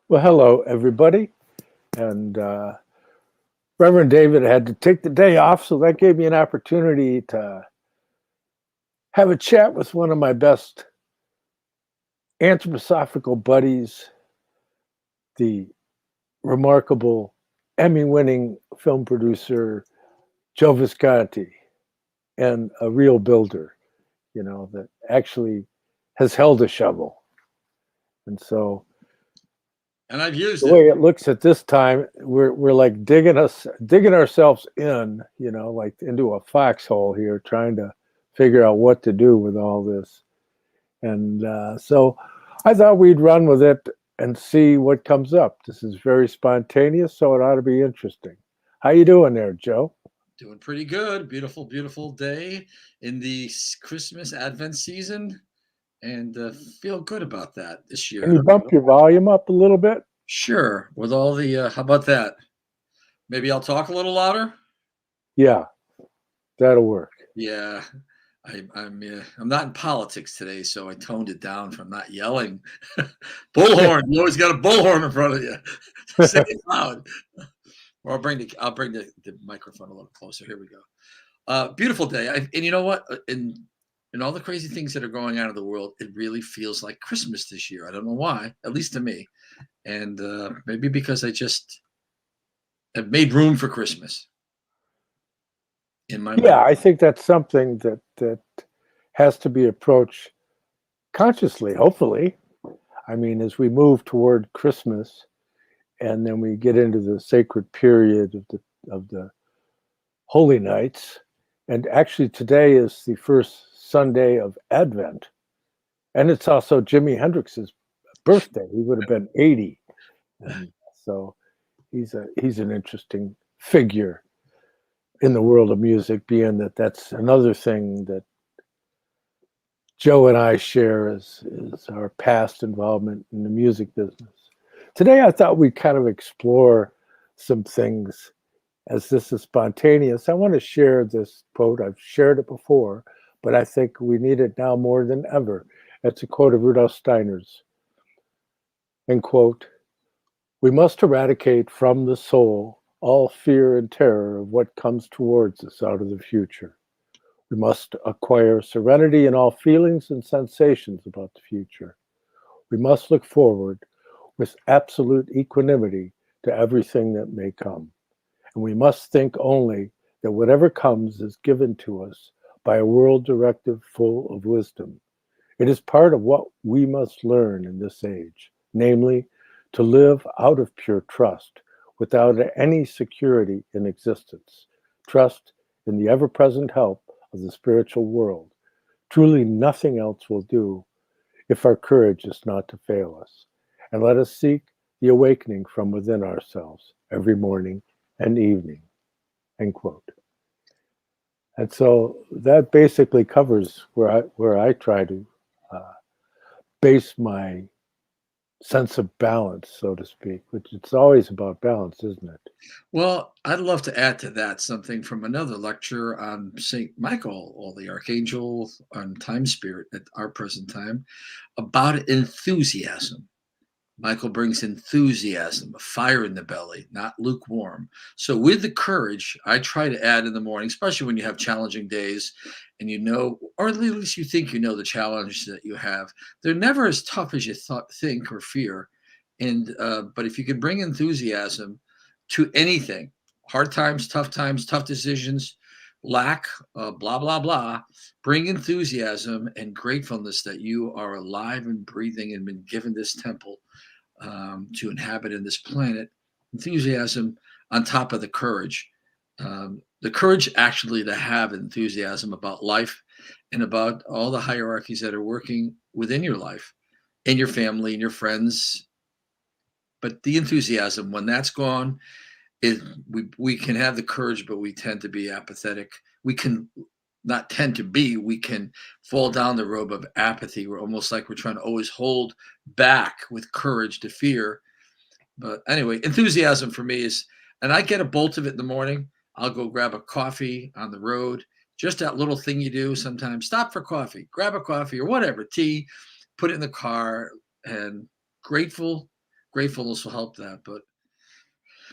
Well, hello, everybody. And Reverend David had to take the day off, so that gave me an opportunity to have a chat with one of my best anthroposophical buddies, the remarkable Emmy winning film producer Joe Visconti, and a real builder, that actually has held a shovel. And so And I've used the it. way it looks at this time, we're like digging ourselves in, like into a foxhole here, trying to figure out what to do with all this. And so I thought we'd run with it and see what comes up. This is very spontaneous, so it ought to be interesting. How you doing there, Joe? Doing pretty good. Beautiful, beautiful day in the Christmas Advent season, and feel good about that this Can year. you bump your volume up a little bit? Sure. With all the, how about that? Maybe I'll talk a little louder. Yeah, that'll work. Yeah, I'm not in politics today, so I toned it down from not yelling. Bullhorn. You always got a bullhorn in front of you. Say it loud. Or I'll bring the microphone a little closer. Here we go. Beautiful day. And you know what? In all the crazy things that are going on in the world, it really feels like Christmas this year. I don't know why, at least to me. And maybe because I just have made room for Christmas in my mind. Yeah, I think that's something that has to be approached consciously, hopefully. I mean, as we move toward Christmas, and then we get into the sacred period of the holy nights, and actually today is the first Sunday of Advent, and it's also Jimi Hendrix's birthday. He would have been 80, and so he's an interesting figure in the world of music, being that that's another thing that Joe and I share is our past involvement in the music business. Today, I thought we'd kind of explore some things as this is spontaneous. I want to share this quote. I've shared it before, but I think we need it now more than ever. It's a quote of Rudolf Steiner's, and quote, "We must eradicate from the soul all fear and terror of what comes towards us out of the future. We must acquire serenity in all feelings and sensations about the future. We must look forward with absolute equanimity to everything that may come. And we must think only that whatever comes is given to us by a world directive full of wisdom. It is part of what we must learn in this age, namely, to live out of pure trust without any security in existence, trust in the ever present help of the spiritual world. Truly, nothing else will do if our courage is not to fail us. And let us seek the awakening from within ourselves every morning and evening." End quote. And so that basically covers where I try to uh, base my sense of balance, so to speak, which it's always about balance, isn't it? Well, I'd love to add to that something from another lecture on St. Michael, or the Archangel on time spirit at our present time, about enthusiasm. Michael brings enthusiasm, a fire in the belly, not lukewarm. So, with the courage, I try to add in the morning, especially when you have challenging days and you know, or at least you think you know the challenge that you have. They're never as tough as you think or fear. And, but if you could bring enthusiasm to anything, hard times, tough decisions, lack, blah, blah, blah, bring enthusiasm and gratefulness that you are alive and breathing and been given this temple to inhabit in this planet. Enthusiasm on top of the courage. The courage actually to have enthusiasm about life and about all the hierarchies that are working within your life, in your family, and your friends. But the enthusiasm, when that's gone, we can have the courage, but we tend to be apathetic. We can not tend to be, we can fall down the road of apathy. We're almost like we're trying to always hold back with courage to fear. But anyway, enthusiasm for me is, and I get a bolt of it in the morning. I'll go grab a coffee on the road. Just that little thing you do sometimes, stop for coffee, grab a coffee or whatever, tea, put it in the car, and grateful, gratefulness will help that. But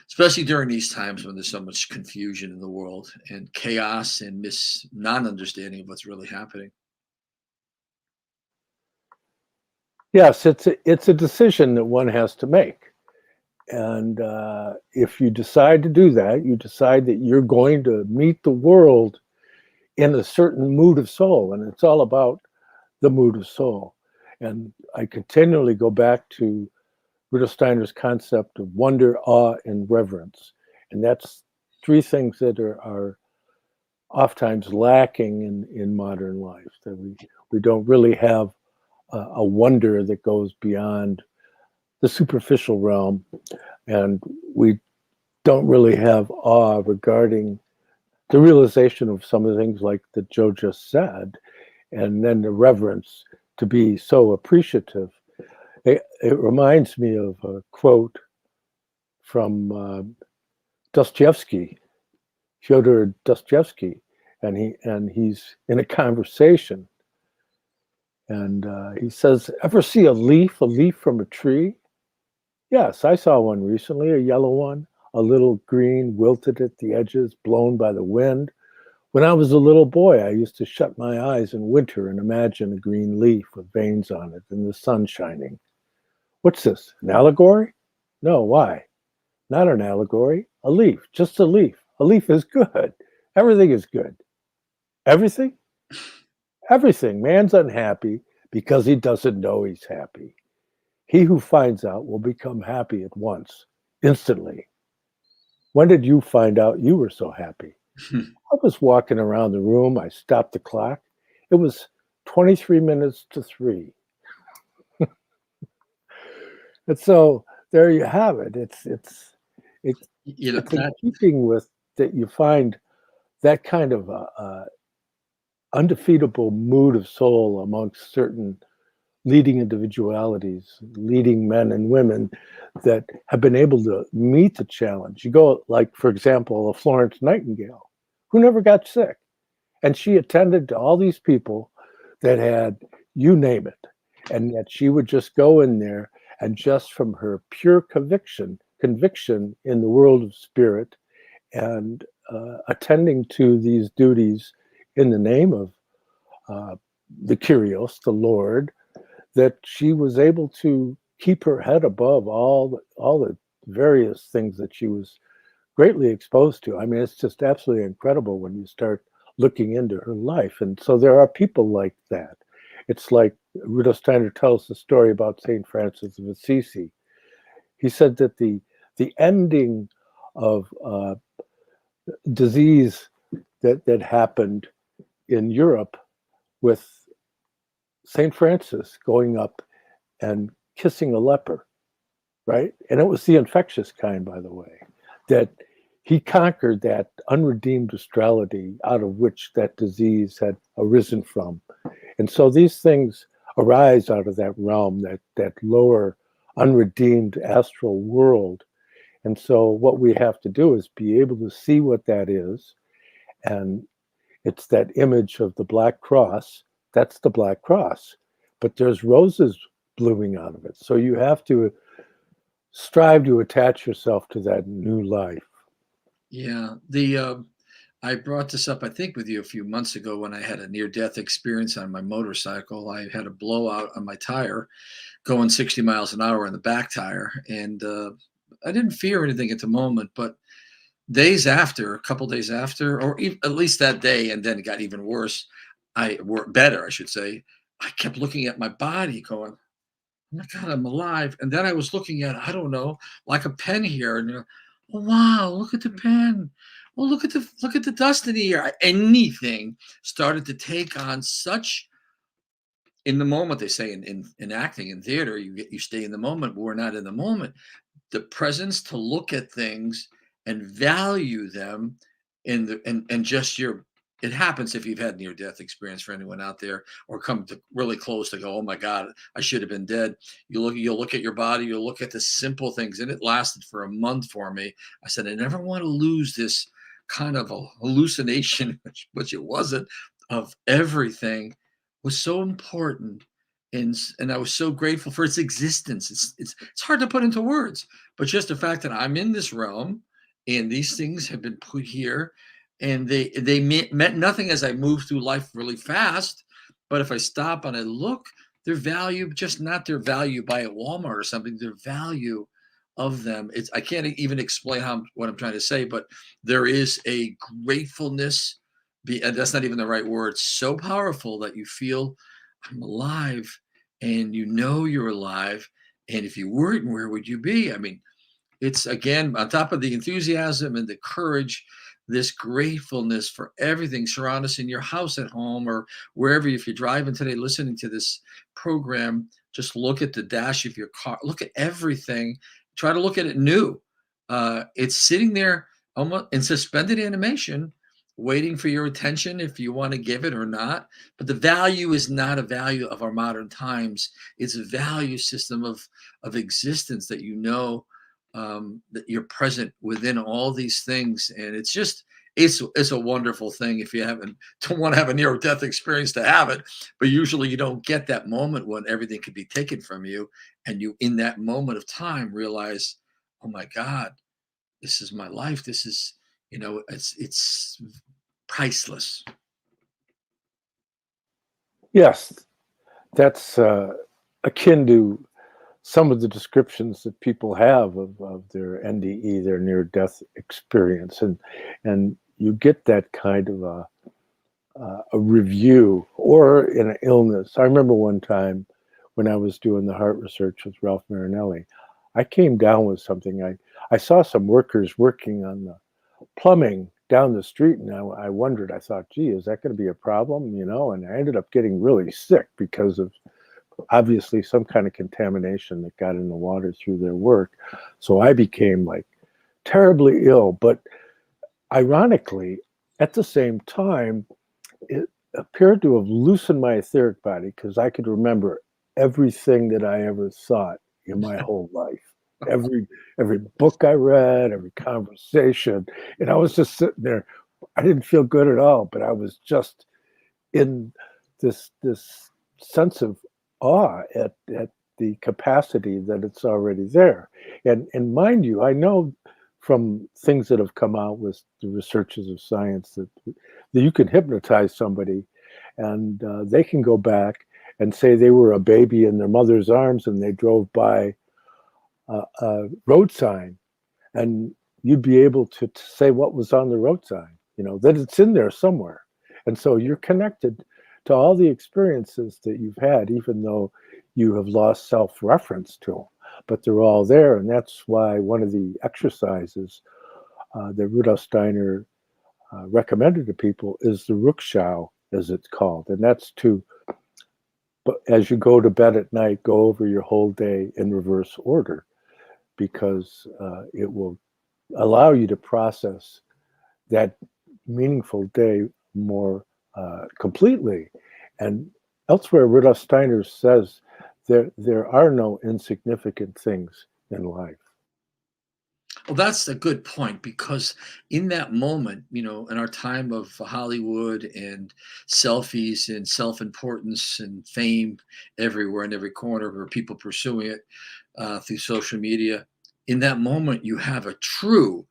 especially during these times when there's so much confusion in the world and chaos and non-understanding of what's really happening. Yes, it's a decision that one has to make. And if you decide to do that, you decide that you're going to meet the world in a certain mood of soul. And it's all about the mood of soul. And I continually go back to Rudolf Steiner's concept of wonder, awe, and reverence. And that's three things that are oftentimes lacking in modern life, that we don't really have a wonder that goes beyond the superficial realm, and we don't really have awe regarding the realization of some of the things like that Joe just said, and then the reverence to be so appreciative. It reminds me of a quote from Dostoevsky, Fyodor Dostoevsky, and he's in a conversation, and he says, "Ever see a leaf from a tree?" "Yes, I saw one recently, a yellow one, a little green, wilted at the edges, blown by the wind. When I was a little boy, I used to shut my eyes in winter and imagine a green leaf with veins on it and the sun shining. What's this, an allegory? No, why? Not an allegory, a leaf, just a leaf. A leaf is good. Everything is good. Everything? Everything. Man's unhappy because he doesn't know he's happy. He who finds out will become happy at once, instantly. When did you find out you were so happy?" I was walking around the room. I stopped the clock. It was 23 minutes to 3. And so there you have it. It's You know, it's in keeping with that you find that kind of undefeatable mood of soul amongst certain leading individualities, leading men and women that have been able to meet the challenge. You go, like, for example, Florence Nightingale, who never got sick. And she attended to all these people that had, you name it. And yet she would just go in there and just from her pure conviction in the world of spirit and attending to these duties in the name of the Kyrios, the Lord, that she was able to keep her head above all the various things that she was greatly exposed to. I mean, it's just absolutely incredible when you start looking into her life. And so there are people like that. It's like Rudolf Steiner tells the story about St. Francis of Assisi. He said that the ending of disease that happened in Europe with St. Francis going up and kissing a leper, right? And it was the infectious kind, by the way, that he conquered that unredeemed astrality out of which that disease had arisen from. And so these things arise out of that realm, that lower unredeemed astral world. And so what we have to do is be able to see what that is. And it's that image of the Black Cross. That's the Black Cross. But there's roses blooming out of it. So you have to strive to attach yourself to that new life. Yeah, I brought this up, I think, with you a few months ago when I had a near-death experience on my motorcycle. I had a blowout on my tire, going 60 miles an hour on the back tire, and I didn't fear anything at the moment. But days after, a couple days after, or at least that day, and then it got even worse. Better, I should say. I kept looking at my body, going, "Oh my God, I'm alive." And then I was looking at, I don't know, like a pen here, and oh, wow, look at the pen. Oh, look at the dust in the air. Anything started to take on such in the moment. They say in acting in theater, you stay in the moment, but we're not in the moment. The presence to look at things and value them and just your it happens if you've had near death experience for anyone out there or come to really close to go, oh my God, I should have been dead. You'll look at your body, you'll look at the simple things. And it lasted for a month for me. I said, I never want to lose this kind of a hallucination, which it wasn't, of everything was so important and I was so grateful for its existence. It's hard to put into words, but just the fact that I'm in this realm and these things have been put here, and they meant nothing as I move through life really fast. But if I stop and I look, their value, just not their value by a Walmart or something, their value of them. I can't even explain what I'm trying to say, but there is a gratefulness. And that's not even the right word. So powerful that you feel I'm alive, and you know you're alive. And if you weren't, where would you be? I mean, it's again on top of the enthusiasm and the courage, this gratefulness for everything surround us in your house, at home, or wherever. If you're driving today listening to this program, just look at the dash of your car, look at everything, try to look at it new. It's sitting there almost in suspended animation, waiting for your attention if you want to give it or not. But the value is not a value of our modern times. It's a value system of existence that that you're present within all these things. And it's a wonderful thing. If you don't want to have a near death experience, to have it, but usually you don't get that moment when everything could be taken from you, and you in that moment of time realize, oh my God, this is my life. This is, it's priceless. Yes, that's akin to some of the descriptions that people have of their NDE, their near-death experience, and you get that kind of a review, or in an illness. I remember one time when I was doing the heart research with Ralph Marinelli, I came down with something. I saw some workers working on the plumbing down the street, and I wondered, I thought, gee, is that going to be a problem? And I ended up getting really sick because of obviously some kind of contamination that got in the water through their work. So I became like terribly ill. But ironically, at the same time, it appeared to have loosened my etheric body, because I could remember everything that I ever thought in my whole life. Every book I read, every conversation, and I was just sitting there. I didn't feel good at all, but I was just in this sense of awe at the capacity that it's already there. And mind you, I know from things that have come out with the researches of science that you can hypnotize somebody, and they can go back and say they were a baby in their mother's arms and they drove by a road sign, and you'd be able to say what was on the road sign, that it's in there somewhere. And so you're connected to all the experiences that you've had, even though you have lost self-reference to them, but they're all there. And that's why one of the exercises that Rudolf Steiner recommended to people is the Rückschau, as it's called. And that's but as you go to bed at night, go over your whole day in reverse order, because it will allow you to process that meaningful day more completely. And elsewhere, Rudolf Steiner says there are no insignificant things in life. Well, that's a good point, because in that moment, in our time of Hollywood and selfies and self-importance and fame everywhere in every corner, where people pursuing it through social media, in that moment, you have a true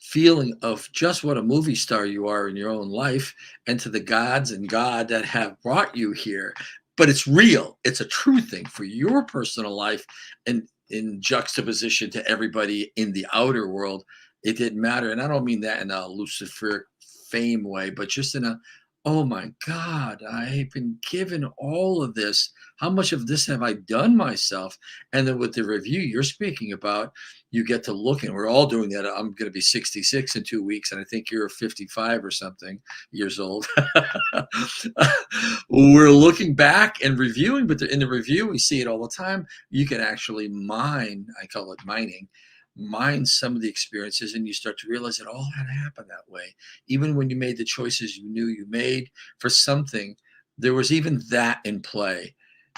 feeling of just what a movie star you are in your own life, and to the gods and God that have brought you here. But it's real. It's a true thing for your personal life, and in juxtaposition to everybody in the outer world, it didn't matter. And I don't mean that in a Luciferic fame way, but just in a, oh my God, I've been given all of this. How much of this have I done myself? And then with the review you're speaking about, you get to look, and we're all doing that. I'm going to be 66 in 2 weeks, and I think you're 55 or something years old. We're looking back and reviewing, but in the review, we see it all the time. You can actually mine, I call it mining, mine some of the experiences, and you start to realize it all had happened that way. Even when you made the choices you knew you made for something, there was even that in play.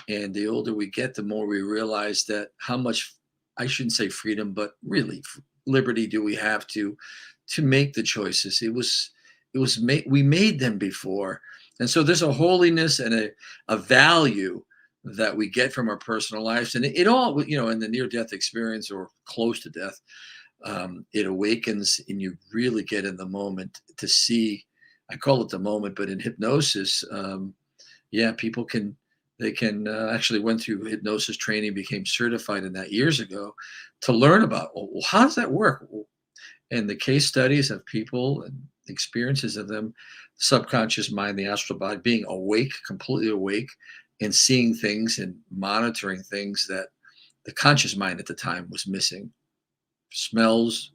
And the older we get, the more we realize that how much, I shouldn't say freedom, but really liberty do we have to make the choices. We made them before. And so there's a holiness and a value that we get from our personal lives. And it all, in the near-death experience or close to death, it awakens and you really get in the moment to see. I call it the moment, but in hypnosis, yeah, people can, they can actually went through hypnosis training, became certified in that years ago to learn about, well, how does that work? And the case studies of people and experiences of them, subconscious mind, the astral body, being awake, completely awake, and seeing things and monitoring things that the conscious mind at the time was missing. Smells,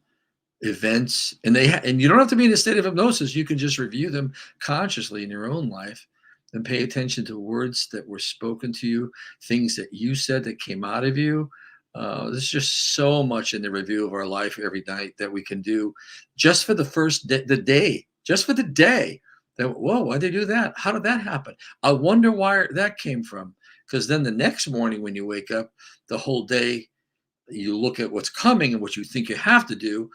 events, and and you don't have to be in a state of hypnosis. You can just review them consciously in your own life and pay attention to words that were spoken to you, things that you said that came out of you. There's just so much in the review of our life every night that we can do just for the first day, the day, just for the day. That, whoa, why'd they do that? How did that happen? I wonder where that came from. Because then the next morning when you wake up, the whole day, you look at what's coming and what you think you have to do,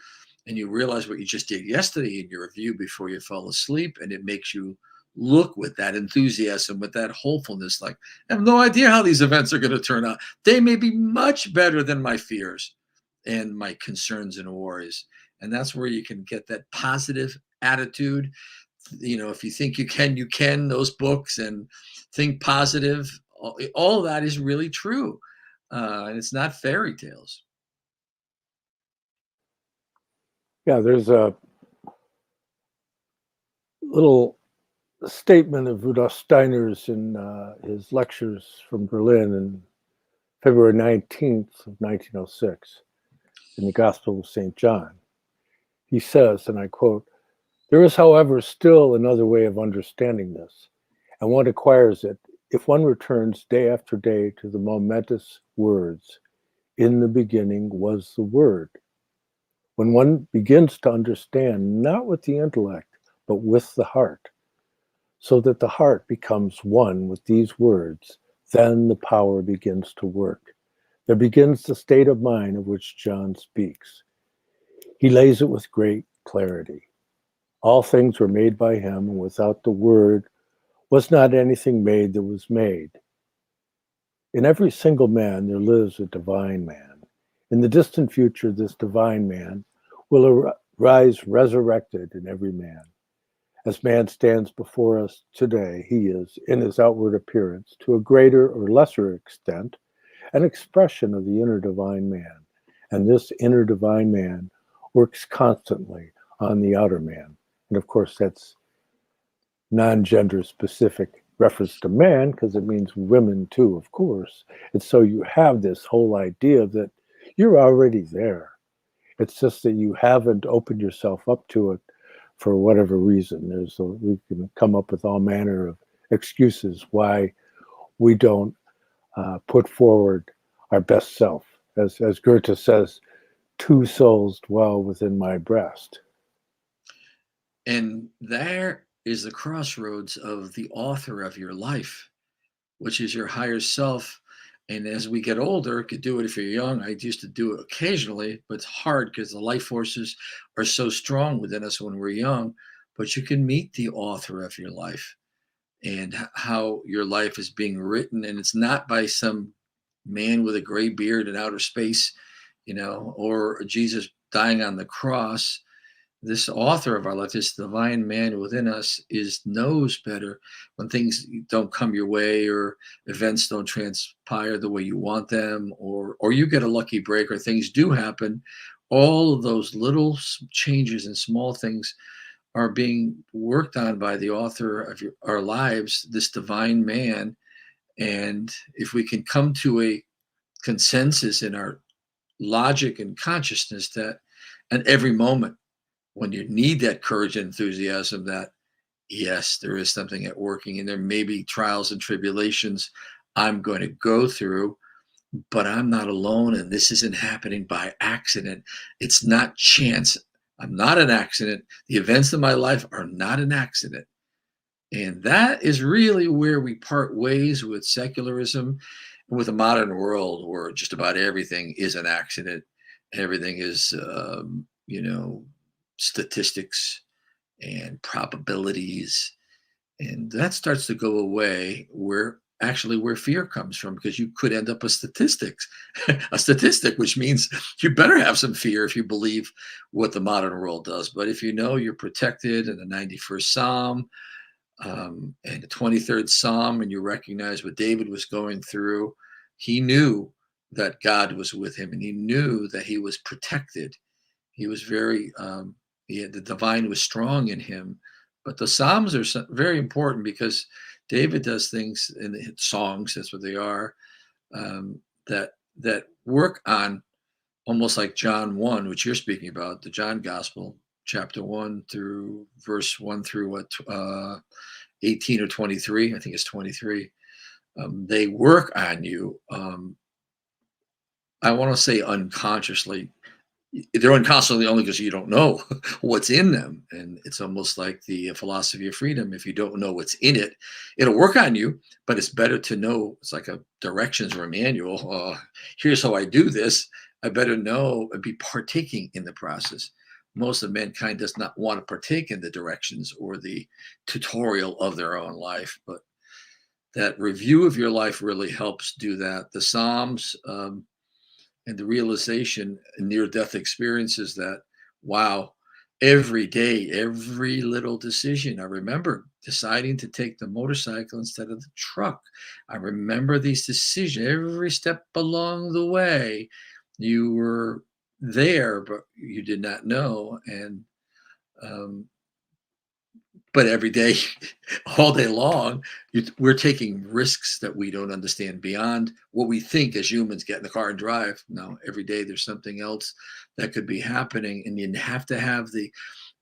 and you realize what you just did yesterday in your review before you fell asleep, and it makes you look with that enthusiasm, with that hopefulness, like, I have no idea how these events are going to turn out. They may be much better than my fears and my concerns and worries. And that's where you can get that positive attitude. If you think you can, those books, and think positive, all of that is really true. And it's not fairy tales. Yeah, there's a little statement of Rudolf Steiner's in his lectures from Berlin in February 19th of 1906 in the Gospel of St. John. He says, and I quote, "There is, however, still another way of understanding this, and one acquires it if one returns day after day to the momentous words, 'In the beginning was the Word.' When one begins to understand not with the intellect, but with the heart, so that the heart becomes one with these words, then the power begins to work. There begins the state of mind of which John speaks. He lays it with great clarity. All things were made by him, and without the Word was not anything made that was made. In every single man there lives a divine man. In the distant future, this divine man will arise resurrected in every man. As man stands before us today, he is, in his outward appearance, to a greater or lesser extent, an expression of the inner divine man. And this inner divine man works constantly on the outer man. And of course, that's non-gender specific reference to man, because it means women too, of course. And so you have this whole idea that you're already there. It's just that you haven't opened yourself up to it for whatever reason. We can come up with all manner of excuses why we don't put forward our best self. As Goethe says, two souls dwell within my breast. And there is the crossroads of the author of your life, which is your higher self. And as we get older, could do it if you're young. I used to do it occasionally, but it's hard because the life forces are so strong within us when we're young. But you can meet the author of your life and how your life is being written. And it's not by some man with a gray beard in outer space, or Jesus dying on the cross. This author of our life, this divine man within us, knows better when things don't come your way or events don't transpire the way you want them, or you get a lucky break or things do happen. All of those little changes and small things are being worked on by the author of our lives, this divine man. And if we can come to a consensus in our logic and consciousness that at every moment, when you need that courage and enthusiasm, that yes, there is something at working, and there may be trials and tribulations I'm going to go through, but I'm not alone, and this isn't happening by accident. It's not chance. I'm not an accident. The events of my life are not an accident. And that is really where we part ways with secularism and with a modern world where just about everything is an accident. Everything is, statistics and probabilities. And that starts to go away where actually where fear comes from, because you could end up a statistic, which means you better have some fear if you believe what the modern world does. But if you know you're protected in the 91st Psalm, and the 23rd Psalm, and you recognize what David was going through, he knew that God was with him, and he knew that he was protected. He was the divine was strong in him. But the Psalms are very important, because David does things in the songs, that's what they are, that work on, almost like John 1, which you're speaking about, the John Gospel, chapter 1 through verse 1 through 18 or 23. I think it's 23. They work on you. I want to say unconsciously. They're unconsciously only because you don't know what's in them. And it's almost like the philosophy of freedom. If you don't know what's in it, it'll work on you, but it's better to know. It's like a directions or a manual. Here's how I do this. I better know and be partaking in the process. Most of mankind does not want to partake in the directions or the tutorial of their own life, but that review of your life really helps do that. The Psalms, and the realization in near-death experiences that, wow, every day, every little decision. I remember deciding to take the motorcycle instead of the truck. I remember these decisions every step along the way. You were there, but you did not know. And um, but every day, all day long, we're taking risks that we don't understand beyond what we think as humans. Get in the car and drive. No, every day there's something else that could be happening, and you have to have the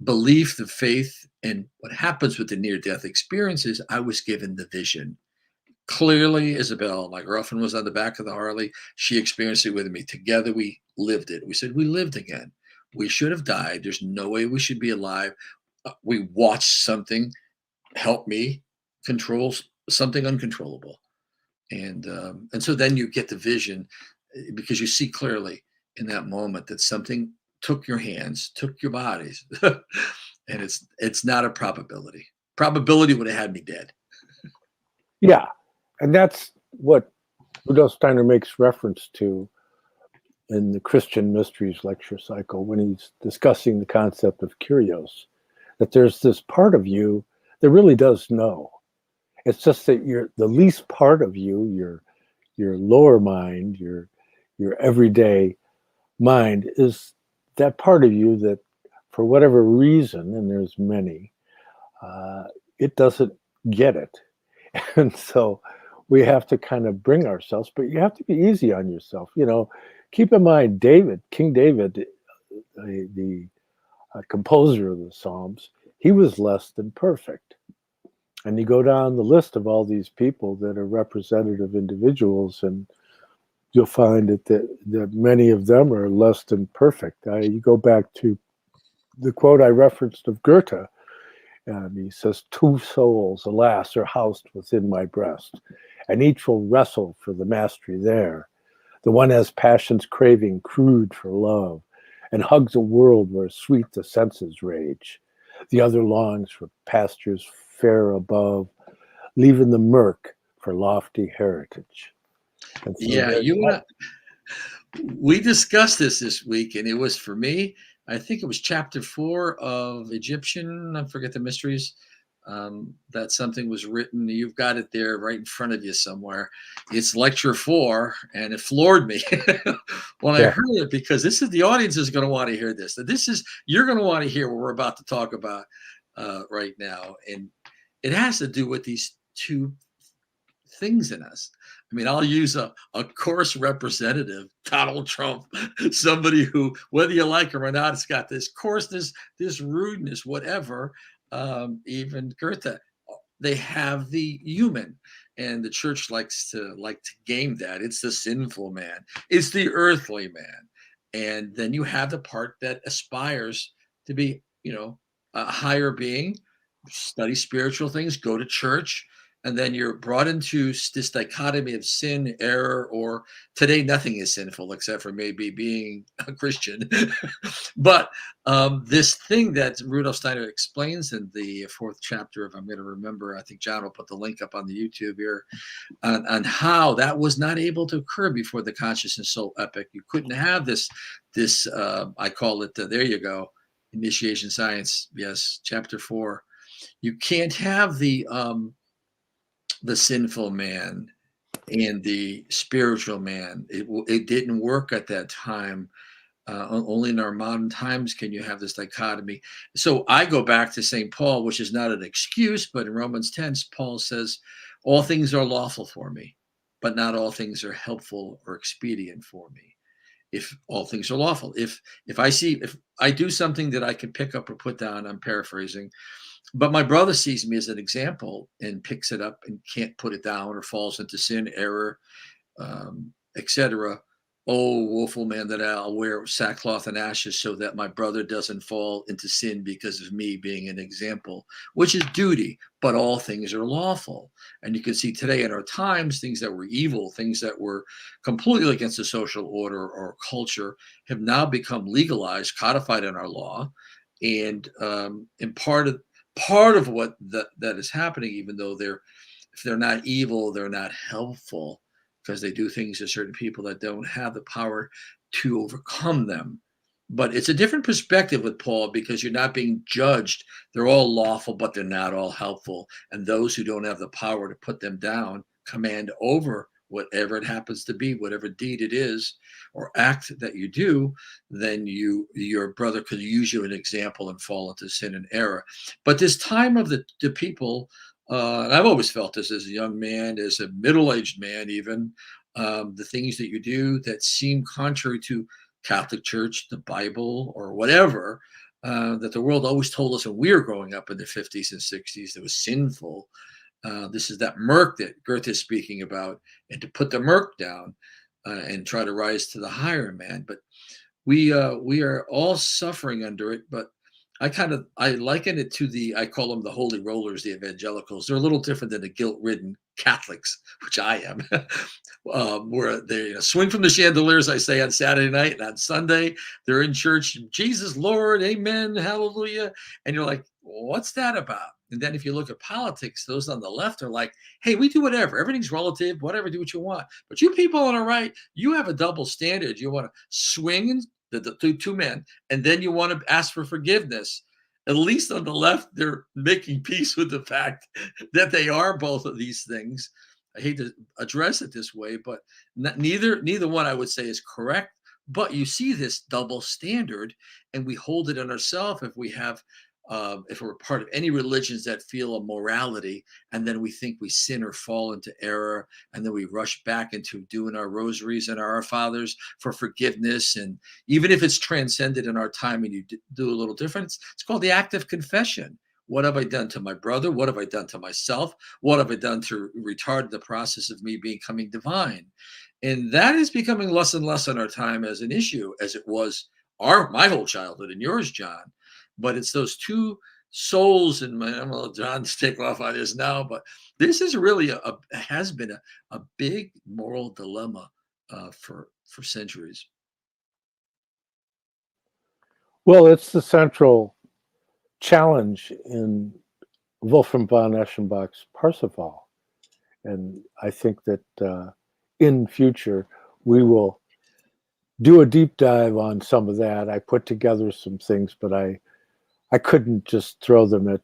belief, the faith. And what happens with the near-death experiences, I was given the vision clearly. Isabel, my girlfriend, was on the back of the Harley. She experienced it with me. Together we lived it. We said we lived again. We should have died. There's no way we should be alive. We watched something help me control something uncontrollable, and so then you get the vision, because you see clearly in that moment that something took your hands, took your bodies, and it's not a probability. Probability would have had me dead. Yeah, and that's what Rudolf Steiner makes reference to in the Christian Mysteries lecture cycle when he's discussing the concept of kurios, that there's this part of you that really does know. It's just that you're the least part of you, your lower mind, your everyday mind, is that part of you that, for whatever reason, and there's many, it doesn't get it. And so we have to kind of bring ourselves, but you have to be easy on yourself. Keep in mind, King David, the composer of the Psalms, he was less than perfect. And you go down the list of all these people that are representative individuals, and you'll find that many of them are less than perfect. You go back to the quote I referenced of Goethe, and he says, "Two souls, alas, are housed within my breast, and each will wrestle for the mastery there. The one has passion's craving crude for love, and hugs a world where sweet the senses rage. The other longs for pastures fair above, leaving the murk for lofty heritage." And so Yeah, we discussed this week, and it was, for me, I think it was chapter 4 of Egyptian, I forget the mysteries, that something was written. You've got it there right in front of you somewhere. It's lecture 4, and it floored me when I heard it, because the audience is going to want to hear this. You're going to want to hear what we're about to talk about right now. And it has to do with these two things in us. I mean, I'll use a coarse representative, Donald Trump, somebody who, whether you like him or not, it's got this coarseness, this rudeness, whatever. Even Goethe, they have the human, and the church likes to game that. It's the sinful man, it's the earthly man, and then you have the part that aspires to be, a higher being, study spiritual things, go to church. and then you're brought into this dichotomy of sin, error, or today nothing is sinful except for maybe being a Christian. But this thing that Rudolf Steiner explains in the fourth chapter, if I'm going to remember, I think John will put the link up on the YouTube here, on how that was not able to occur before the conscious and soul epoch. You couldn't have this I call it, there you go, initiation science. Yes, chapter 4. You can't have the sinful man and the spiritual man. It didn't work at that time. Only in our modern times can you have this dichotomy. So I go back to St. Paul, which is not an excuse, but in Romans 10, Paul says, all things are lawful for me, but not all things are helpful or expedient for me. If all things are lawful, if I do something that I can pick up or put down, I'm paraphrasing, but my brother sees me as an example and picks it up and can't put it down or falls into sin, error, etc. Oh, woeful man that I'll wear sackcloth and ashes so that my brother doesn't fall into sin because of me being an example, which is duty, but all things are lawful. And you can see today in our times, things that were evil, things that were completely against the social order or culture have now become legalized, codified in our law. And part of what that is happening, even though if they're not evil, they're not helpful, because they do things to certain people that don't have the power to overcome them. But it's a different perspective with Paul, because you're not being judged. They're all lawful, but they're not all helpful. And those who don't have the power to put them down command over whatever it happens to be, whatever deed it is or act that you do, then your brother could use you as an example and fall into sin and error. But this time of the people, and I've always felt this as a young man, as a middle-aged man even, the things that you do that seem contrary to Catholic Church, the Bible, or whatever, that the world always told us when we were growing up in the 50s and 60s that was sinful. This is that murk that Goethe is speaking about, and to put the murk down and try to rise to the higher man. But we are all suffering under it. But I liken it to I call them the holy rollers, the evangelicals. They're a little different than the guilt-ridden Catholics, which I am, where they swing from the chandeliers, I say, on Saturday night, and on Sunday they're in church, Jesus Lord, amen, hallelujah. And you're like, what's that about? And then if you look at politics, those on the left are like, hey, we do whatever. Everything's relative, whatever, do what you want. But you people on the right, you have a double standard. You want to swing the two men, and then you want to ask for forgiveness. At least on the left, they're making peace with the fact that they are both of these things. I hate to address it this way, but neither one I would say is correct. But you see this double standard, and we hold it on ourselves if we're part of any religions that feel a morality, and then we think we sin or fall into error, and then we rush back into doing our rosaries and our fathers for forgiveness. And even if it's transcended in our time and you do a little different, it's called the act of confession. What have I done to my brother? What have I done to myself? What have I done to retard the process of me becoming divine? And that is becoming less and less in our time as an issue, as it was my whole childhood and yours, John. But it's those two souls, and I don't know, John's take off on this now, but this is really has been a big moral dilemma for centuries. Well, it's the central challenge in Wolfram von Eschenbach's Parsifal. And I think that in future, we will do a deep dive on some of that. I put together some things, but I couldn't just throw them at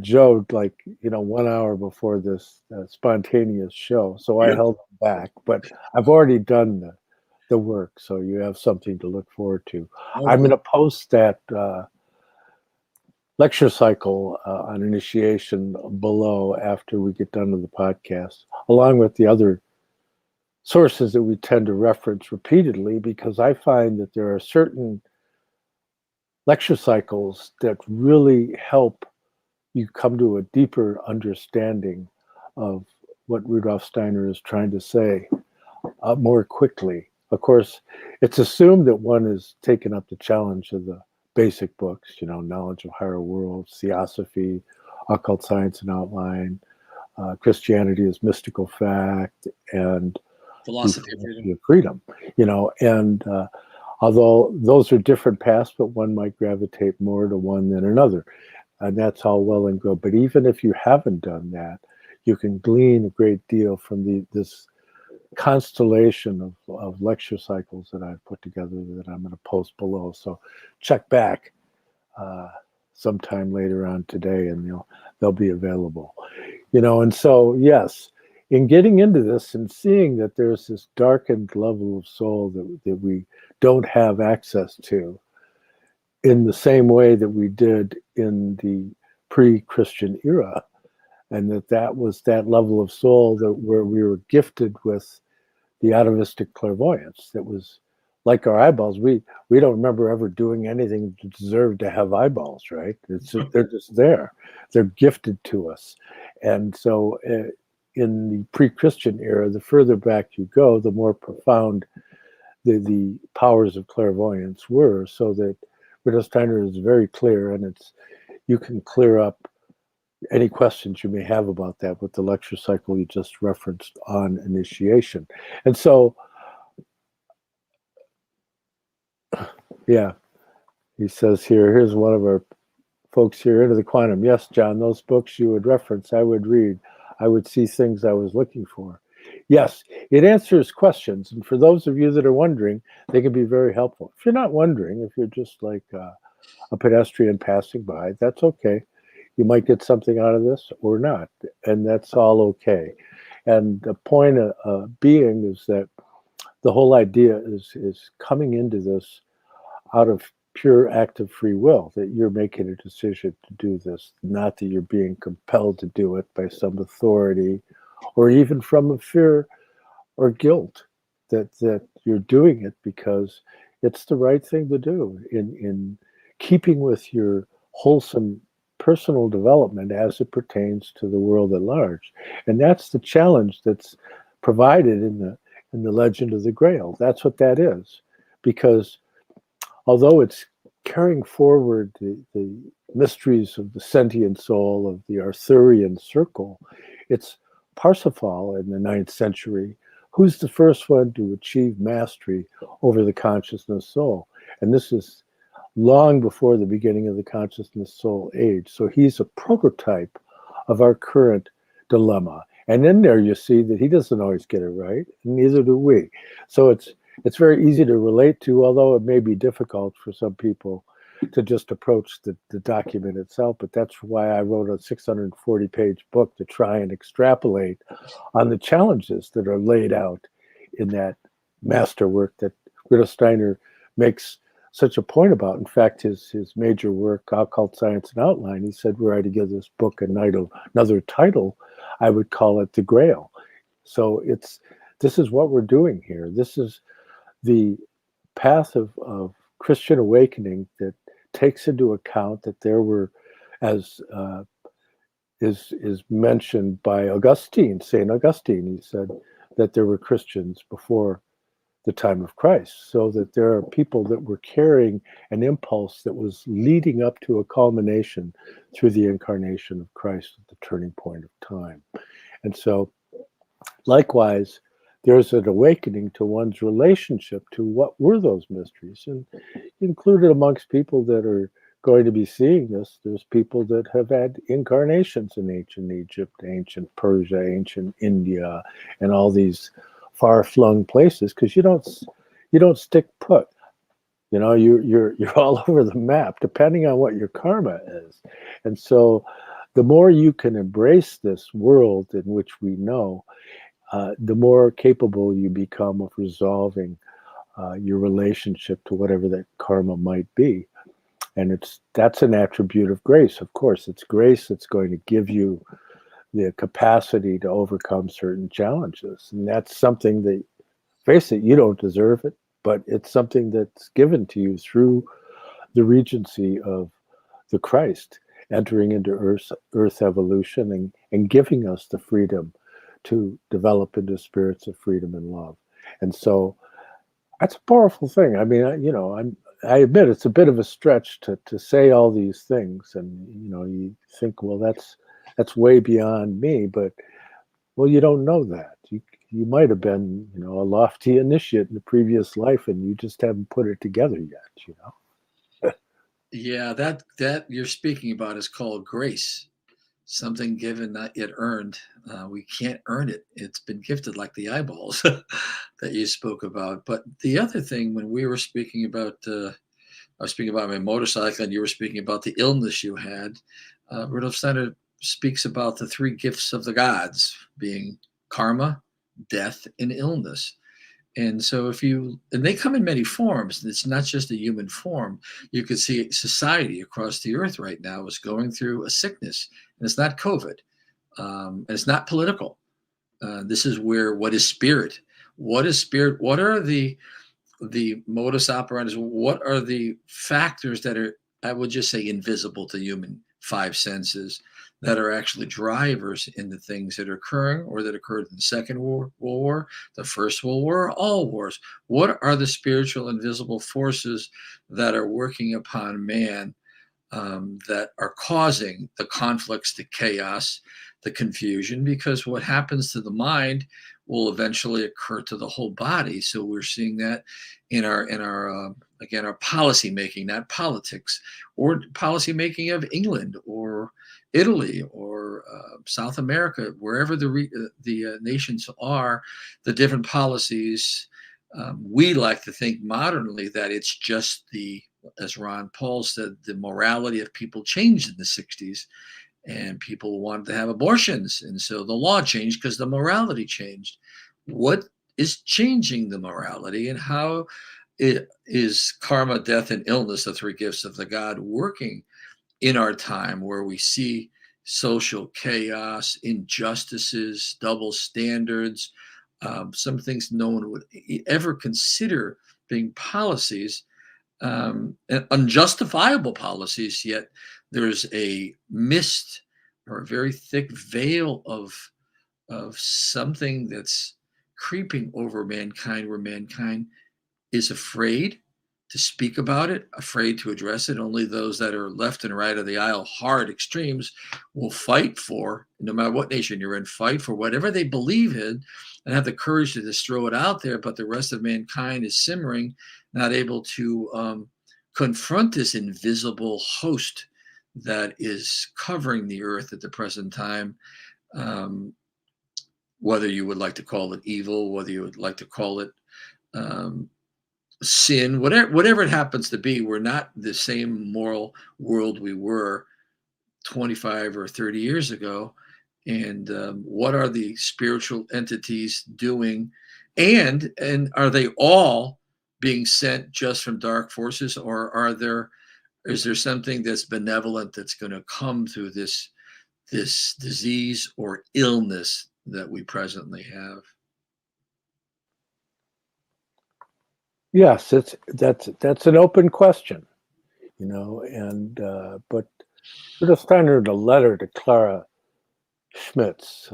Joe, like, 1 hour before this spontaneous show. So I held them back, but I've already done the work. So you have something to look forward to. Okay. I'm going to post that lecture cycle on initiation below after we get done with the podcast, along with the other sources that we tend to reference repeatedly, because I find that there are certain lecture cycles that really help you come to a deeper understanding of what Rudolf Steiner is trying to say more quickly. Of course, it's assumed that one has taken up the challenge of the basic books, knowledge of higher worlds, theosophy, Occult Science and Outline, Christianity is Mystical Fact, and the Philosophy of Philosophy Freedom. of Freedom. And although those are different paths, but one might gravitate more to one than another. And that's all well and good. But even if you haven't done that, you can glean a great deal from this constellation of lecture cycles that I've put together that I'm going to post below. So check back sometime later on today, and they'll be available. And so yes, in getting into this and seeing that there's this darkened level of soul that we don't have access to in the same way that we did in the pre-Christian era, and that was that level of soul where we were gifted with the atavistic clairvoyance that was like our eyeballs. We don't remember ever doing anything to deserve to have eyeballs, right? They're just there. They're gifted to us. And so in the pre-Christian era, the further back you go, the more profound the powers of clairvoyance were, so that Rudolf Steiner is very clear, and you can clear up any questions you may have about that with the lecture cycle you just referenced on initiation. And so, yeah, he says here's one of our folks here, Into the Quantum. Yes, John, those books you would reference, I would read. I would see things I was looking for. Yes, it answers questions. And for those of you that are wondering, they can be very helpful. If you're not wondering, if you're just like a pedestrian passing by, that's okay. You might get something out of this or not, and that's all okay. And the point being is that the whole idea is coming into this out of pure active free will, that you're making a decision to do this, not that you're being compelled to do it by some authority or even from a fear or guilt, that you're doing it because it's the right thing to do in keeping with your wholesome personal development as it pertains to the world at large. And that's the challenge that's provided in the legend of the Grail. That's what that is. Because although it's carrying forward the mysteries of the sentient soul of the Arthurian circle, it's Parsifal in the 9th century who's the first one to achieve mastery over the consciousness soul. And this is long before the beginning of the consciousness soul age. So he's a prototype of our current dilemma. And in there you see that he doesn't always get it right, and neither do we. So it's very easy to relate to, although it may be difficult for some people to just approach the document itself. But that's why I wrote a 640-page book to try and extrapolate on the challenges that are laid out in that masterwork that Rudolf Steiner makes such a point about. In fact, his major work, Occult Science and Outline, he said, were I to give this book another title, I would call it The Grail. So this is what we're doing here. This is the path of Christian awakening that takes into account that there were, as is mentioned by Augustine, St. Augustine, he said that there were Christians before the time of Christ, so that there are people that were carrying an impulse that was leading up to a culmination through the incarnation of Christ at the turning point of time. And so likewise, there's an awakening to one's relationship to what were those mysteries. And included amongst people that are going to be seeing this, there's people that have had incarnations in ancient Egypt, ancient Persia, ancient India, and all these far-flung places, because you don't stick put. You're all over the map, depending on what your karma is. And so the more you can embrace this world in which we know, the more capable you become of resolving your relationship to whatever that karma might be. And that's an attribute of grace. Of course, it's grace that's going to give you the capacity to overcome certain challenges. And that's something that, face it, you don't deserve it, but it's something that's given to you through the regency of the Christ entering into Earth evolution and giving us the freedom to develop into spirits of freedom and love. And so that's a powerful thing. I mean, I admit it's a bit of a stretch to say all these things, and you think, well, that's way beyond me, but well, you don't know that. You might have been, a lofty initiate in the previous life, and you just haven't put it together yet. Yeah, that you're speaking about is called grace. Something given, not yet earned. We can't earn it. It's been gifted, like the eyeballs that you spoke about. But the other thing, when we were speaking about, I was speaking about my motorcycle, and you were speaking about the illness you had. Rudolf Steiner speaks about the three gifts of the gods being karma, death, and illness. And so and they come in many forms. It's not just a human form. You could see society across the earth right now is going through a sickness, and it's not COVID, and it's not political. This is where, what is spirit? What is spirit? What are the modus operandi? What are the factors that are, I would just say, invisible to human five senses, that are actually drivers in the things that are occurring, or that occurred in the Second World War, the First World War, all wars? What are the spiritual invisible forces that are working upon man, that are causing the conflicts, the chaos, the confusion? Because what happens to the mind will eventually occur to the whole body. So we're seeing that in our again, our policy making, not politics, or policy making of England or Italy or South America, wherever the nations are, the different policies. We like to think modernly that it's just as Ron Paul said, the morality of people changed in the 60s, and people wanted to have abortions. And so the law changed because the morality changed. What is changing the morality, and how it is karma, death, and illness, the three gifts of the God, working in our time, where we see social chaos, injustices, double standards, some things no one would ever consider being policies, and unjustifiable policies, yet there's a mist, or a very thick veil of something that's creeping over mankind, where mankind is afraid to speak about it, afraid to address it. Only those that are left and right of the aisle, hard extremes, will fight for, no matter what nation you're in, fight for whatever they believe in, and have the courage to just throw it out there. But the rest of mankind is simmering, not able to confront this invisible host that is covering the earth at the present time. Whether you would like to call it evil, whether you would like to call it sin, whatever it happens to be, we're not the same moral world we were 25 or 30 years ago. And what are the spiritual entities doing? And are they all being sent just from dark forces, or is there something that's benevolent that's going to come through this disease or illness that we presently have? Yes, that's an open question, and but Rudolf Steiner, in a letter to Clara Schmitz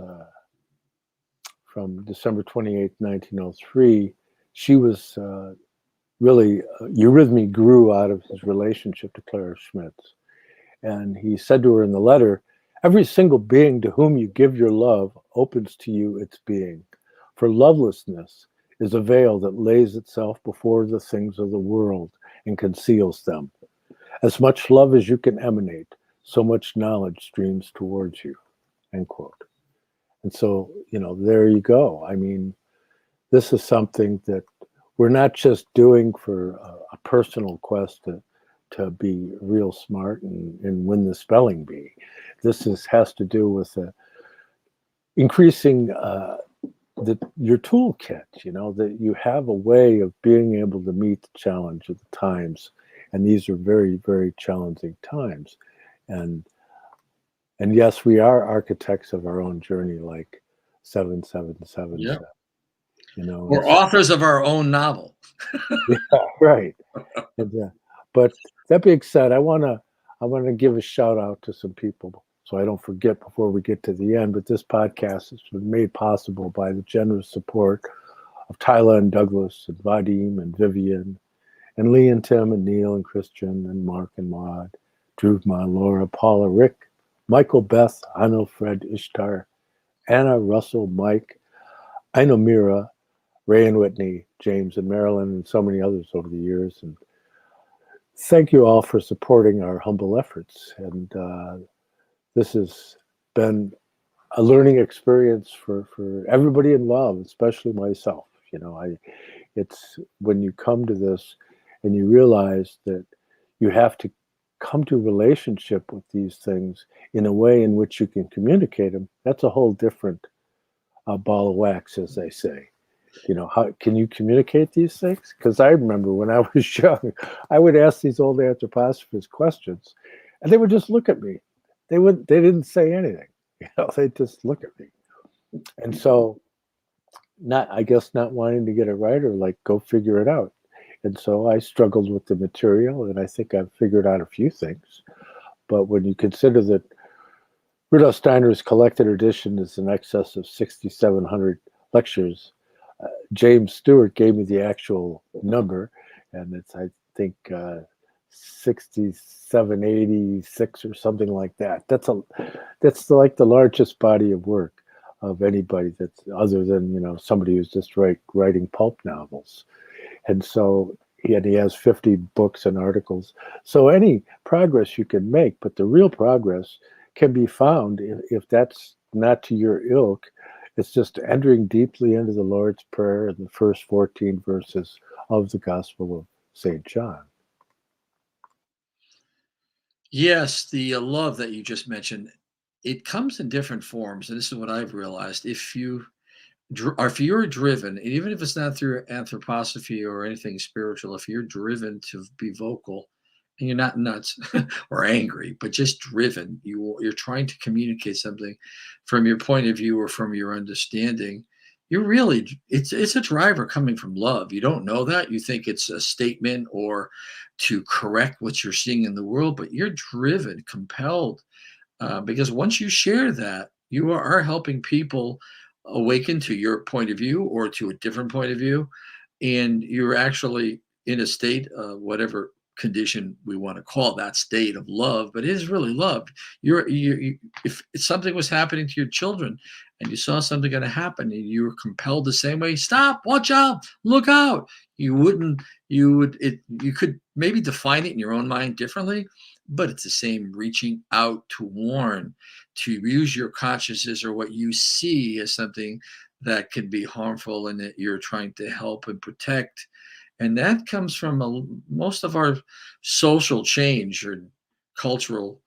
from December 28, 1903, she was really, eurythmy grew out of his relationship to Clara Schmitz. And he said to her in the letter, "Every single being to whom you give your love opens to you its being. For lovelessness is a veil that lays itself before the things of the world and conceals them. As much love as you can emanate, so much knowledge streams towards you." End quote. And so, there you go. I mean, this is something that we're not just doing for a personal quest to be real smart and win the spelling bee. This has to do with increasing your toolkit, that you have a way of being able to meet the challenge of the times. And these are very, very challenging times. And yes, we are architects of our own journey, like 777. Yeah. We're authors of our own novel. Yeah, right. And, but that being said, I want to give a shout out to some people, so I don't forget before we get to the end. But this podcast has been made possible by the generous support of Tyler and Douglas and Vadim and Vivian and Lee and Tim and Neil and Christian and Mark and Maud, Druvma, Laura, Paula, Rick, Michael, Beth, Anu, Fred, Ishtar, Anna, Russell, Mike, I know Mira, Ray and Whitney, James and Marilyn, and so many others over the years. And thank you all for supporting our humble efforts. And this has been a learning experience for everybody involved, especially myself. It's when you come to this and you realize that you have to come to a relationship with these things in a way in which you can communicate them. That's a whole different ball of wax, as they say. How can you communicate these things? Because I remember when I was young, I would ask these old anthroposophists questions, and they would just look at me. They didn't say anything. They just look at me. And so, I guess not wanting to get it right, or like go figure it out. And so I struggled with the material, and I think I've figured out a few things. But when you consider that Rudolf Steiner's collected edition is in excess of 6,700 lectures, James Stewart gave me the actual number, and it's, I think, 6786 or something like that. That's like the largest body of work of anybody that's other than somebody who's just writing pulp novels. And so he has 50 books and articles. So any progress you can make, but the real progress can be found if that's not to your ilk. It's just entering deeply into the Lord's Prayer in the first 14 verses of the Gospel of St. John. Yes, the love that you just mentioned, it comes in different forms, and this is what I've realized. If you're driven, and even if it's not through anthroposophy or anything spiritual, if you're driven to be vocal, and you're not nuts or angry, but just driven, you're trying to communicate something from your point of view or from your understanding. It's a driver coming from love. You don't know that. You think it's a statement or to correct what you're seeing in the world, but you're driven, compelled, because once you share that, you are helping people awaken to your point of view or to a different point of view, and you're actually in a state of whatever condition we want to call that state of love, but it is really love. If something was happening to your children and you saw something going to happen and you were compelled the same way, stop, watch out, look out. You could maybe define it in your own mind differently, but it's the same reaching out to warn, to use your consciousness or what you see as something that can be harmful and that you're trying to help and protect. And that comes from most of our social change or cultural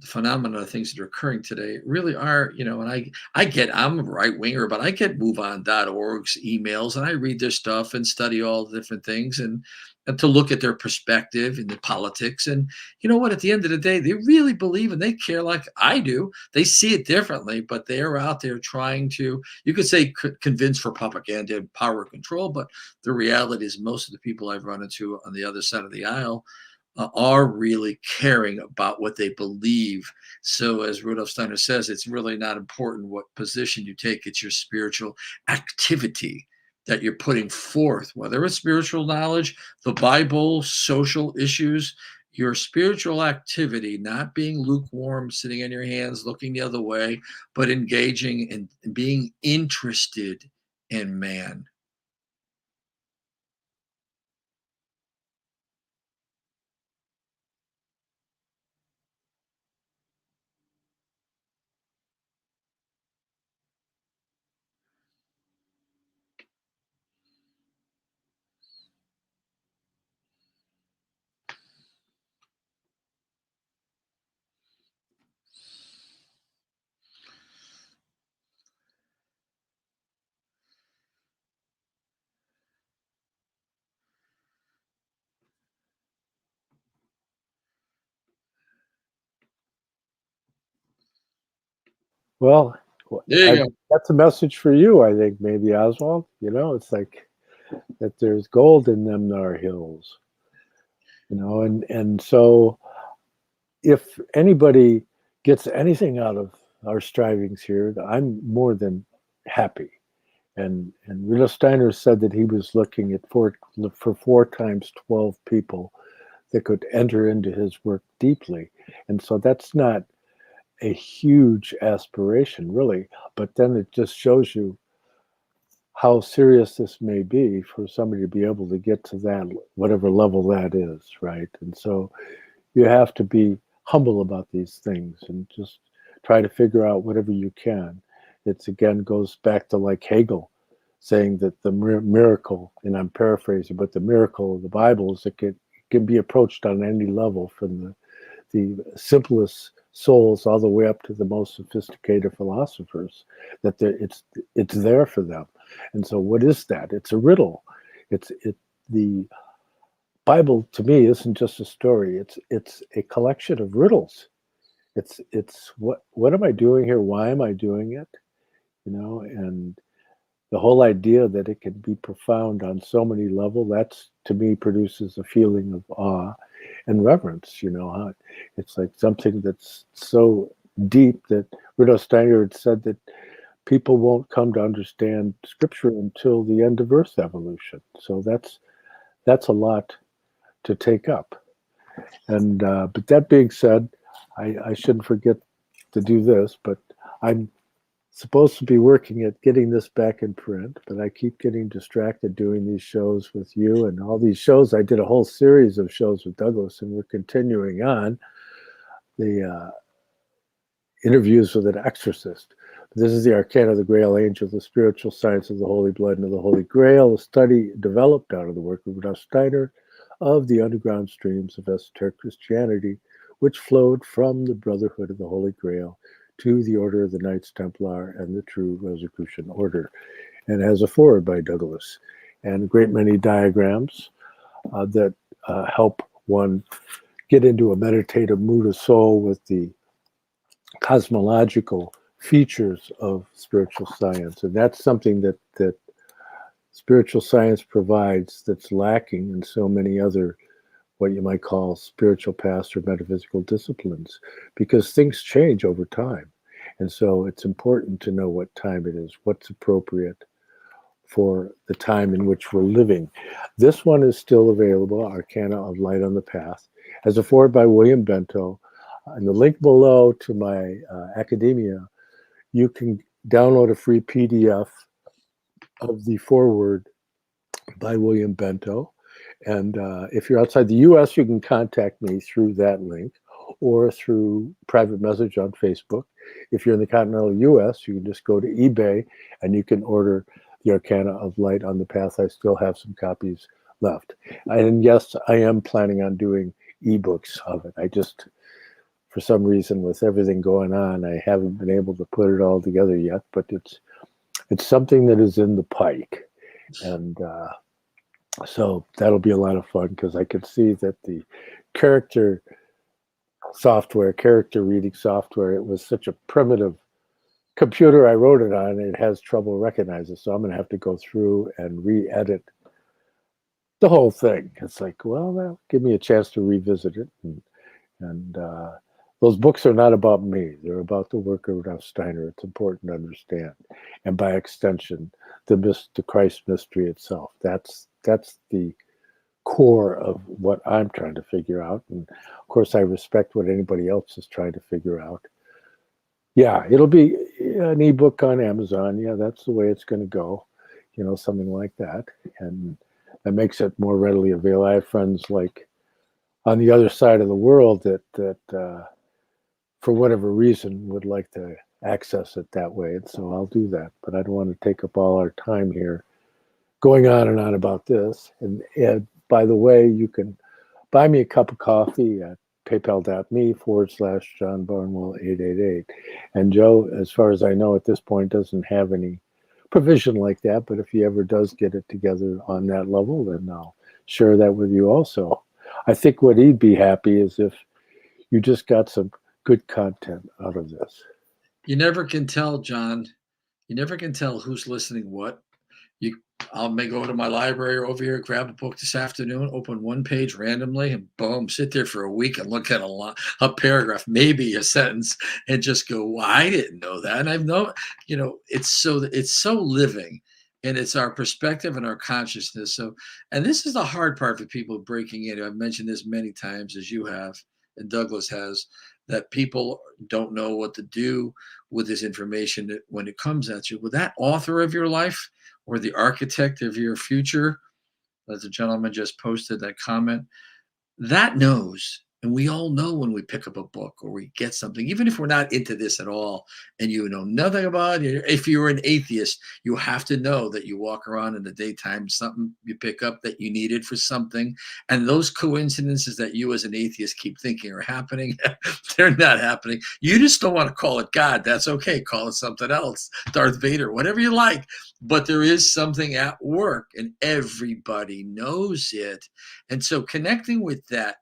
phenomena, things that are occurring today really are, and I'm a right winger, but I get moveon.org's emails and I read their stuff and study all the different things and to look at their perspective in the politics. And you know what, at the end of the day, they really believe and they care like I do. They see it differently, but they're out there trying to, you could say convince for propaganda and power control, but the reality is most of the people I've run into on the other side of the aisle are really caring about what they believe. So, as Rudolf Steiner says, it's really not important what position you take, it's your spiritual activity that you're putting forth, whether it's spiritual knowledge, the Bible, social issues, your spiritual activity, not being lukewarm, sitting on your hands, looking the other way, but engaging and being interested in man. Well, There you go. that's a message for you, I think, maybe, Oswald. It's like that there's gold in them there hills, and so if anybody gets anything out of our strivings here, I'm more than happy. And Rudolf Steiner said that he was looking at for 4 times 12 people that could enter into his work deeply. And so that's not a huge aspiration, really, but then it just shows you how serious this may be for somebody to be able to get to that, whatever level that is, right? And so you have to be humble about these things and just try to figure out whatever you can. It's again goes back to like Hegel saying that the miracle, and I'm paraphrasing, but the miracle of the Bible is it can be approached on any level, from the simplest souls all the way up to the most sophisticated philosophers, that it's there for them. And so what is that? It's a riddle. The Bible to me isn't just a story. It's a collection of riddles. It's what am I doing here? Why am I doing it? And the whole idea that it can be profound on so many levels, that's to me produces a feeling of awe and reverence. It's like something that's so deep that Rudolf Steiner had said that people won't come to understand scripture until the end of Earth's evolution. So that's a lot to take up. And but that being said, I shouldn't forget to do this, but I'm supposed to be working at getting this back in print, but I keep getting distracted doing these shows with you and all these shows. I did a whole series of shows with Douglas, and we're continuing on the interviews with an exorcist. This is the Arcana of the Grail Angel, the spiritual science of the Holy Blood and of the Holy Grail, a study developed out of the work of Rudolf Steiner of the underground streams of esoteric Christianity, which flowed from the Brotherhood of the Holy Grail to the Order of the Knights Templar and the True Rosicrucian Order, and has a foreword by Douglas, and a great many diagrams that help one get into a meditative mood of soul with the cosmological features of spiritual science. And that's something that spiritual science provides that's lacking in so many other, what you might call spiritual paths or metaphysical disciplines, because things change over time. And so it's important to know what time it is, what's appropriate for the time in which we're living. This one is still available, Arcana of Light on the Path, as a foreword by William Bento. In the link below to my academia, you can download a free PDF of the foreword by William Bento. And if you're outside the US, you can contact me through that link or through private message on Facebook. If you're in the continental US, you can just go to eBay and you can order the Arcana of Light on the Path. I still have some copies left. And yes, I am planning on doing ebooks of it. I just, for some reason, with everything going on, I haven't been able to put it all together yet, but it's something that is in the pike. And so that'll be a lot of fun, because I can see that the character reading software, it was such a primitive computer I wrote it on, it has trouble recognizing. So I'm going to have to go through and re-edit the whole thing. It's like, well, that'll give me a chance to revisit it. And those books are not about me. They're about the work of Rudolf Steiner. It's important to understand. And by extension, the Christ mystery itself. That's the core of what I'm trying to figure out. And of course, I respect what anybody else is trying to figure out. Yeah, it'll be an ebook on Amazon. Yeah, that's the way it's going to go. Something like that. And that makes it more readily available. I have friends like on the other side of the world that for whatever reason would like to access it that way. And so I'll do that. But I don't want to take up all our time here going on and on about this. And by the way, you can buy me a cup of coffee at paypal.me/John Barnwell 888. And Joe, as far as I know at this point, doesn't have any provision like that. But if he ever does get it together on that level, then I'll share that with you also. I think what he'd be happy is if you just got some good content out of this. You never can tell, John. You never can tell who's listening what. I may go to my library over here, grab a book this afternoon, open one page randomly, and boom, sit there for a week and look at a paragraph, maybe a sentence, and just go, well, I didn't know that. And I've known, it's so living. And it's our perspective and our consciousness. So, and this is the hard part for people breaking in. I've mentioned this many times, as you have, and Douglas has, that people don't know what to do with this information when it comes at you. Well, that author of your life or the architect of your future, as the gentleman just posted that comment, that knows. And we all know when we pick up a book or we get something, even if we're not into this at all and you know nothing about it. If you're an atheist, you have to know that you walk around in the daytime, something you pick up that you needed for something. And those coincidences that you as an atheist keep thinking are happening, they're not happening. You just don't want to call it God. That's okay. Call it something else, Darth Vader, whatever you like. But there is something at work and everybody knows it. And so connecting with that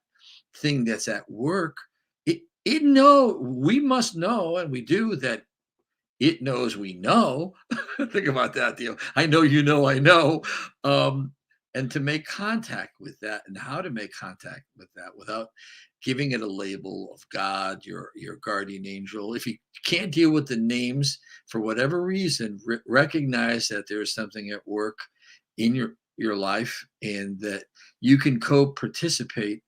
thing that's at work, we must know, and we do, that it knows we know. Think about that deal. I know, you know, I know. And to make contact with that, and how to make contact with that without giving it a label of God, your guardian angel. If you can't deal with the names for whatever reason, recognize that there is something at work in your life, and that you can co-participate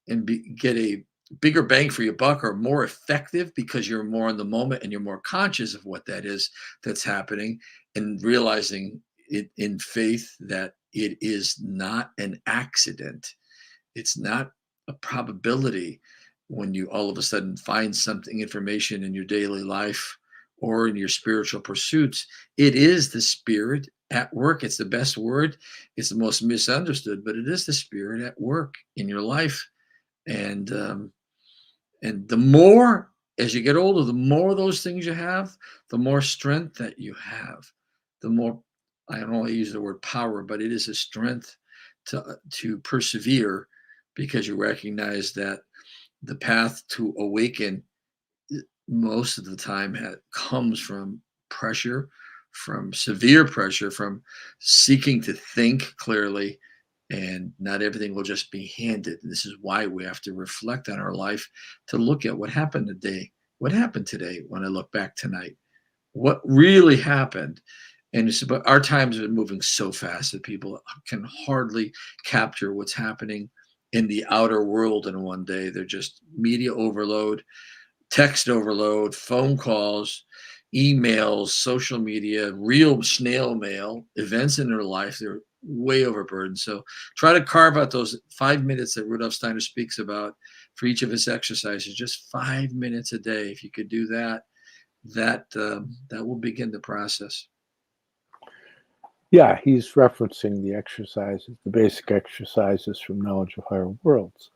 and get a bigger bang for your buck, or more effective, because you're more in the moment and you're more conscious of what that is that's happening, and realizing it in faith that it is not an accident. It's not a probability when you all of a sudden find something, information in your daily life or in your spiritual pursuits. It is the spirit at work. It's the best word. It's the most misunderstood, but it is the spirit at work in your life. And the more, as you get older, the more of those things you have, the more strength that you have, the more, I don't want to use the word power, but it is a strength to persevere, because you recognize that the path to awaken most of the time comes from pressure, from severe pressure, from seeking to think clearly, and not everything will just be handed. And this is why we have to reflect on our life, to look at what happened today. What happened today when I look back tonight? What really happened? And but our times are moving so fast that people can hardly capture what's happening in the outer world in one day. They're just media overload, text overload, phone calls, emails, social media, real snail mail, events in their life. They're way overburdened. So try to carve out those 5 minutes that Rudolf Steiner speaks about for each of his exercises, just 5 minutes a day. If you could do that, that will begin the process. Yeah, he's referencing the exercises, the basic exercises from Knowledge of Higher Worlds.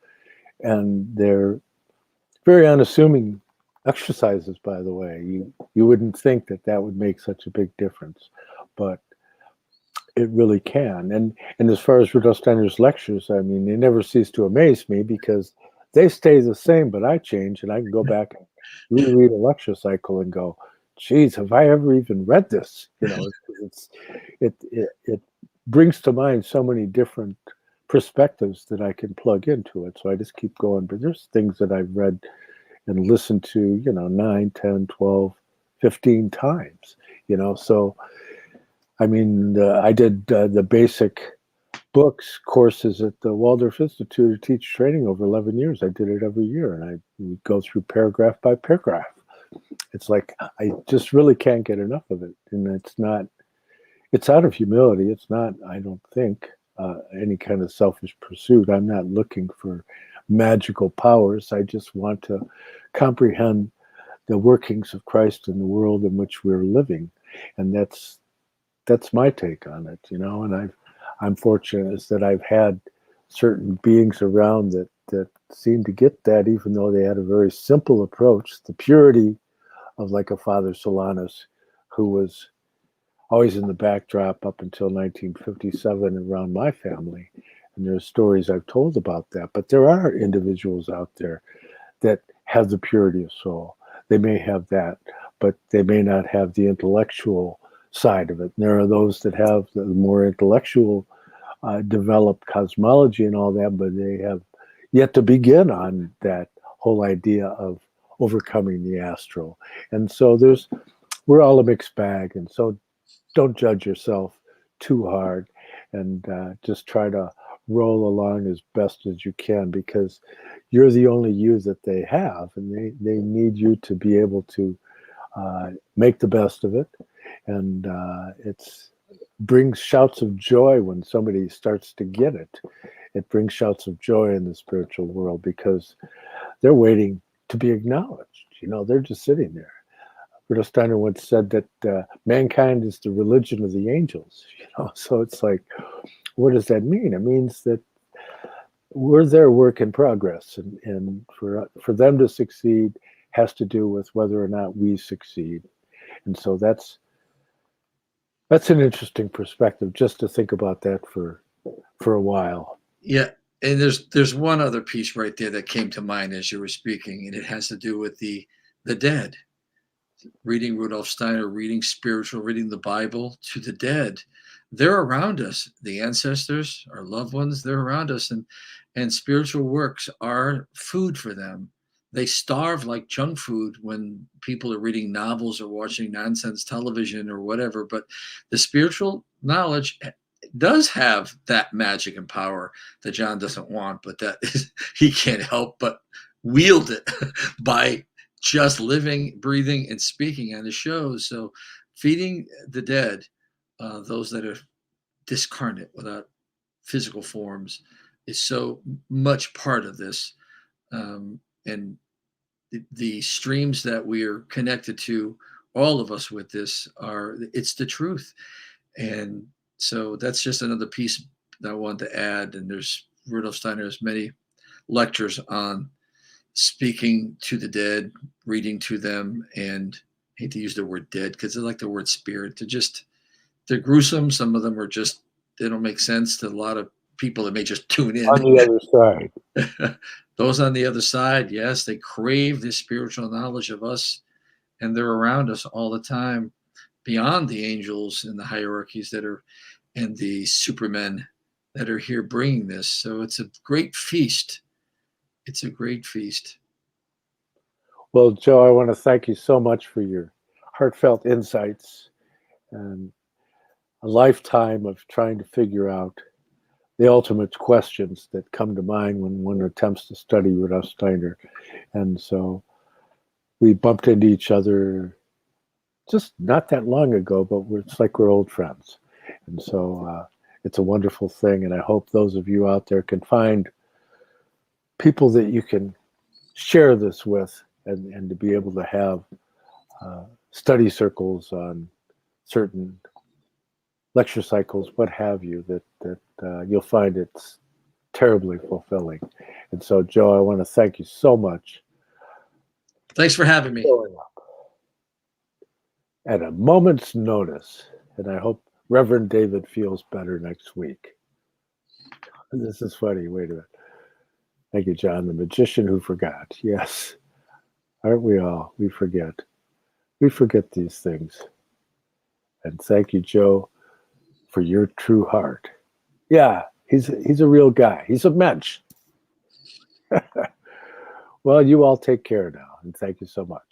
And they're very unassuming exercises, by the way. You wouldn't think that that would make such a big difference, but it really can. And as far as Rudolf Steiner's lectures, I mean, they never cease to amaze me, because they stay the same, but I change, and I can go back and reread a lecture cycle and go, geez, have I ever even read this? You know, it brings to mind so many different perspectives that I can plug into it. So I just keep going. But there's things that I've read and listened to, 9, 10, 12, 15 times, so I mean, I did the basic books courses at the Waldorf Institute to teach training over 11 years. I did it every year, and I would go through paragraph by paragraph. It's like, I just really can't get enough of it. And it's out of humility. It's not, I don't think, any kind of selfish pursuit. I'm not looking for magical powers. I just want to comprehend the workings of Christ in the world in which we're living. And that's my take on it, and I'm fortunate is that I've had certain beings around that seem to get that, even though they had a very simple approach, the purity of like a Father Solanus, who was always in the backdrop up until 1957 around my family. And there's stories I've told about that, but there are individuals out there that have the purity of soul. They may have that, but they may not have the intellectual side of it. And there are those that have the more intellectual developed cosmology and all that, but they have yet to begin on that whole idea of overcoming the astral. And so we're all a mixed bag. And so don't judge yourself too hard, and just try to roll along as best as you can, because you're the only you that they have, and they need you to be able to make the best of it. And it's brings shouts of joy when somebody starts to get it. It brings shouts of joy in the spiritual world, because they're waiting to be acknowledged. They're just sitting there. Rudolf Steiner once said that mankind is the religion of the angels. So it's like, what does that mean? It means that we're their work in progress, and for them to succeed has to do with whether or not we succeed. And so that's an interesting perspective, just to think about that for a while. Yeah, and there's one other piece right there that came to mind as you were speaking, and it has to do with the dead. Reading Rudolf Steiner, reading spiritual, reading the Bible to the dead. They're around us. The ancestors, our loved ones, they're around us, and spiritual works are food for them. They starve like junk food when people are reading novels or watching nonsense television or whatever. But the spiritual knowledge does have that magic and power that John doesn't want, but that he can't help but wield it by just living, breathing, and speaking on the shows. So feeding the dead, those that are discarnate without physical forms, is so much part of this. And the streams that we are connected to, all of us with this, it's the truth. And so that's just another piece that I wanted to add. And there's Rudolf Steiner has many lectures on speaking to the dead, reading to them, and I hate to use the word dead because I like the word spirit. They're gruesome. Some of them are just, they don't make sense to a lot of people that may just tune in. On the other side. Those on the other side, yes, they crave this spiritual knowledge of us, and they're around us all the time, beyond the angels and the hierarchies and the supermen that are here bringing this. So it's a great feast. It's a great feast. Well, Joe, I want to thank you so much for your heartfelt insights and a lifetime of trying to figure out the ultimate questions that come to mind when one attempts to study Rudolf Steiner. And so we bumped into each other just not that long ago, but it's like we're old friends. And so it's a wonderful thing. And I hope those of you out there can find people that you can share this with, and to be able to have study circles on certain lecture cycles, what have you, that you'll find it's terribly fulfilling. And so, Joe, I want to thank you so much. Thanks for having me. At a moment's notice, and I hope Reverend David feels better next week. This is funny. Wait a minute. Thank you, John, the magician who forgot. Yes. Aren't we all? We forget. We forget these things. And thank you, Joe, for your true heart. Yeah, he's a real guy. He's a mensch. Well, you all take care now, and thank you so much.